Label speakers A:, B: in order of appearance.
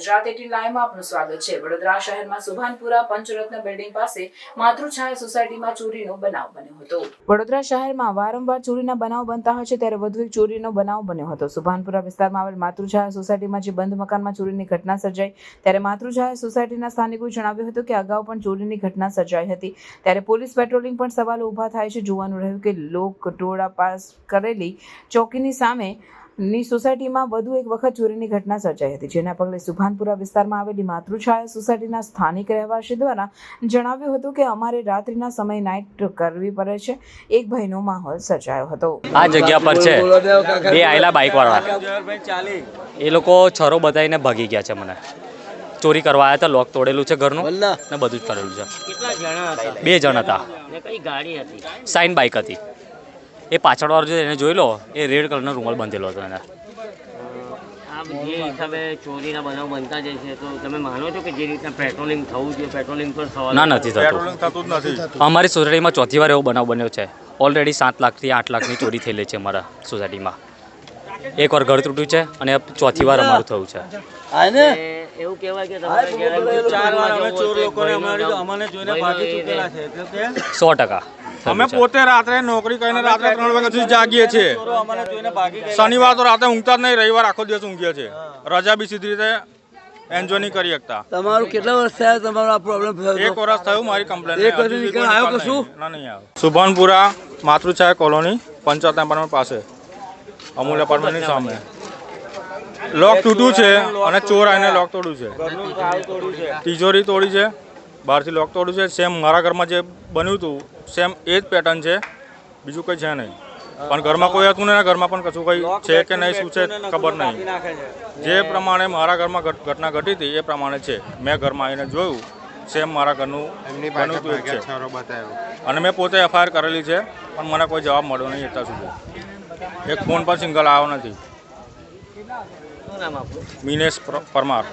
A: ગુજરાત 18 લાઈવમાં આપનું સ્વાગત છે। વડોદરા શહેરમાં સુભાનપુરા પંચરત્ન બિલ્ડિંગ પાસે માતૃછાયા સોસાયટીમાં ચોરીનો બનાવ બન્યો હતો। વડોદરા શહેરમાં વારંવાર ચોરીના બનાવ બનતા હોય છે, ત્યારે વધુ એક ચોરીનો બનાવ બન્યો હતો। સુભાનપુરા વિસ્તારમાં આવેલ માતૃછાયા સોસાયટીમાં જે બંધ મકાનમાં ચોરીની ઘટના સર્જાઈ, ત્યારે માતૃછાયા સોસાયટીના સ્થાનિકોએ જણાવ્યું હતું કે અગાઉ પણ ચોરીની ઘટના સર્જાઈ હતી। ત્યારે પોલીસ પેટ્રોલિંગ પણ સવાલો ઊભા થાય છે। જોવાનું રહ્યું કે લોક ટોળા પાસ કરેલી ચોકીની સામે ની સોસાયટીમાં વધુ એક વખત ચોરીની ઘટના સર્જાઈ હતી, જેના પગલે સુભાનપુરા વિસ્તારમાં આવેલી માતૃછાયા સોસાયટીના સ્થાનિક રહેવાસી દ્વારા જણાવ્યું હતું કે અમારે રાત્રિના સમય નાઇટ કરવી પડે છે। એક ભયનો માહોલ સર્જાયો હતો।
B: આ જગ્યા પર છે બે આયેલા બાઇકવાળા, એ લોકો છરો બતાવીને ભાગી ગયા છે। મને ચોરી કરવા આવ્યા હતા, લોક તોડેલું છે ઘરનું ને બધું જ કરેલું છે।
C: કેટલા જણા હતા?
B: 2 જણ હતા।
C: ને કઈ ગાડી હતી?
B: સાઇન બાઇક હતી। એ પાછળવાળો જે એને જોઈ લો, એ રેડ કલરનો રૂમાલ બાંધેલો હતો એને।
C: આ જે હિસાબે ચોરીના બનાવ બનતા જાય છે, તો તમે માનો છો કે જે રીતના પેટ્રોલિંગ થવું જોઈએ, પેટ્રોલિંગ પર સવાલ
B: ના, નથી થતું। અમારી સોસાયટીમાં ચોથી વાર એવો બનાવ બન્યો છે। ઓલરેડી 7 લાખથી 8 લાખની ચોરી થયેલી છે અમારા સોસાયટીમાં। એક વાર ઘર તૂટ્યું છે અને ચોથી વાર અમારું થયું છે।
C: એવું કહેવાય કે તમારે ઘરે 4 વાર અમે ચોર લોકોને અમને જોઈને ભાગી ચૂકેલા છે, એટલે કે
B: 100%।
D: અમે પોતે રાત્રે નોકરી કરીને રાત્રે 3 વાગ્યા સુધી જાગીએ છીએ। શનિવાર તો રાતે ઊંઘતા જ નહીં, રવિવાર આખો દિવસ ઊંઘીએ છીએ। રજા બી સીધી રીતે એન્જોય નહીં કરી શકતા।
E: તમારું કેટલા વર્ષ થયા તમારો આ પ્રોબ્લેમ થયો?
D: 1 વર્ષ થયું મારી કમ્પ્લેન।
E: એક હજુ નિકાલ આવ્યો કશું?
D: ના, નહીં આવ્યો। સુભાનપુરા માતૃછાયા કોલોની પંચાયત એપાર્ટમેન્ટ પાસે, અમૂલ એપાર્ટમેન્ટની સામે લોક તૂટ્યું છે અને ચોર આવીને લોક તોડ્યું છે। તિજોરી તોડી છે, બહારથી લોક તોડ્યું છે। સેમ મારા ઘરમાં જે બન્યું હતું સેમ એ જ પેટર્ન છે, બીજું કંઈ છે નહીં। પણ ઘરમાં કોઈ હતું ને, ઘરમાં પણ કશું કંઈ છે કે નહીં, શું છે ખબર નહીં। જે પ્રમાણે મારા ઘરમાં ઘટના ઘટી હતી એ પ્રમાણે છે। મેં ઘરમાં આવીને જોયું, સેમ મારા ઘરનું બન્યું હતું છે અને મેં પોતે FIR કરેલી છે, પણ મને કોઈ જવાબ મળ્યો નહીં અત્યાર સુધી। એક ફોન પર સિંગલ આવ્યો નથી।
C: શું નામ આપનું?
D: મિનેશ પરમાર।